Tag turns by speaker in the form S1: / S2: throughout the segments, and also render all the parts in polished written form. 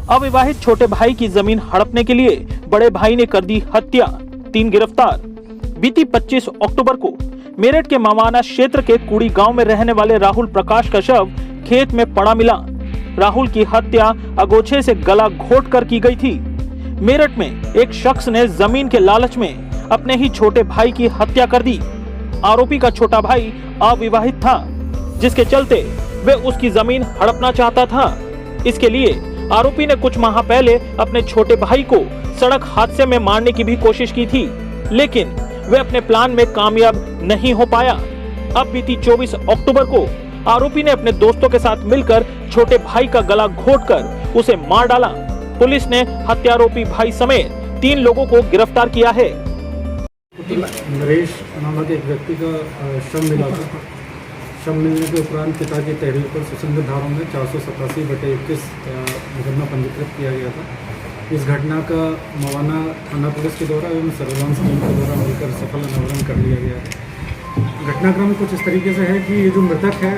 S1: अविवाहित छोटे भाई की जमीन हड़पने के लिए बड़े भाई ने कर दी हत्या, 3 गिरफ्तार। बीती 25 अक्टूबर को मेरठ के मवाना क्षेत्र के कुड़ी गांव में रहने वाले राहुल प्रकाश का शव खेत में पड़ा मिला। राहुल की हत्या अगोछे से गला घोट कर की गई थी। मेरठ में एक शख्स ने जमीन के लालच में अपने ही छोटे भाई की हत्या कर दी। आरोपी का छोटा भाई अविवाहित था, जिसके चलते वे उसकी जमीन हड़पना चाहता था। इसके लिए आरोपी ने कुछ माह पहले अपने छोटे भाई को सड़क हादसे में मारने की भी कोशिश की थी, लेकिन वे अपने प्लान में कामयाब नहीं हो पाया। अब बीती 24 अक्टूबर को आरोपी ने अपने दोस्तों के साथ मिलकर छोटे भाई का गला घोटकर उसे मार डाला। पुलिस ने हत्यारोपी भाई समेत 3 लोगों को गिरफ्तार किया है।
S2: नरेश नामक एक व्यक्ति का शव मिला था। शव मिलने के उपरांत पिता की तहरीर पर सुसंगत धाराओं में 487/21 मुकदमा पंजीकृत किया गया था। इस घटना का मवाना थाना पुलिस के द्वारा एवं सर्विलांस टीम के द्वारा मिलकर सफल अनावरण कर लिया गया है। घटनाक्रम कुछ इस तरीके से है कि ये जो मृतक है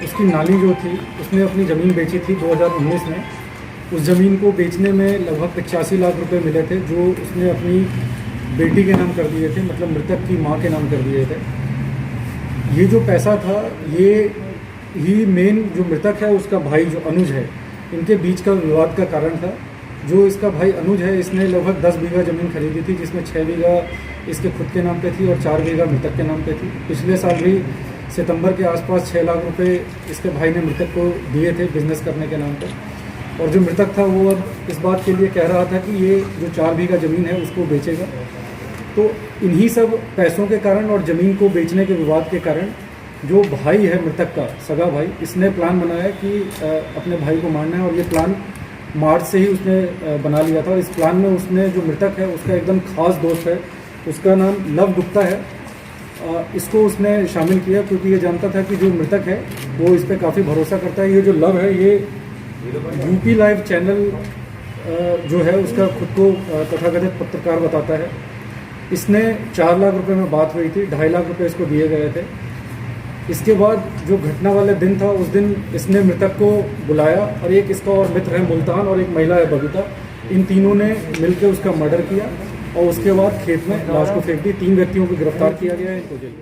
S2: उसकी नानी जो थी उसने अपनी ज़मीन बेची थी 2019 में। उस ज़मीन को बेचने में लगभग 85 लाख रुपए मिले थे, जो उसने अपनी बेटी के नाम कर दिए थे, मतलब मृतक की मां के नाम कर दिए थे। ये जो पैसा था ये ही मेन जो मृतक है उसका भाई जो अनुज है, इनके बीच का विवाद का कारण था। जो इसका भाई अनुज है इसने लगभग 10 बीघा ज़मीन खरीदी थी, जिसमें 6 बीघा इसके खुद के नाम पे थी और 4 बीघा मृतक के नाम पे थी। पिछले साल भी सितंबर के आसपास 6 लाख रुपए इसके भाई ने मृतक को दिए थे बिजनेस करने के नाम पे। और जो मृतक था वो अब इस बात के लिए कह रहा था कि ये जो 4 बीघा ज़मीन है उसको बेचेगा। तो इन्हीं सब पैसों के कारण और ज़मीन को बेचने के विवाद के कारण जो भाई है मृतक का सगा भाई, इसने प्लान बनाया कि अपने भाई को मारना है। और ये प्लान मार्च से ही उसने बना लिया था। और इस प्लान में उसने जो मृतक है उसका एकदम खास दोस्त है, उसका नाम लव गुप्ता है, इसको उसने शामिल किया, क्योंकि ये जानता था कि जो मृतक है वो इस पर काफ़ी भरोसा करता है। ये जो लव है ये यूपी लाइव चैनल जो है उसका खुद को तथाकथित पत्रकार बताता है। इसने 4 लाख रुपए में बात हुई थी, 2.5 लाख रुपए इसको दिए गए थे। इसके बाद जो घटना वाले दिन था उस दिन इसने मृतक को बुलाया और एक इसका और मित्र है मुल्तान और एक महिला है बबीता, इन तीनों ने मिलकर उसका मर्डर किया और उसके बाद खेत में लाश को फेंक दी। 3 व्यक्तियों को गिरफ्तार किया गया है, इनको जेल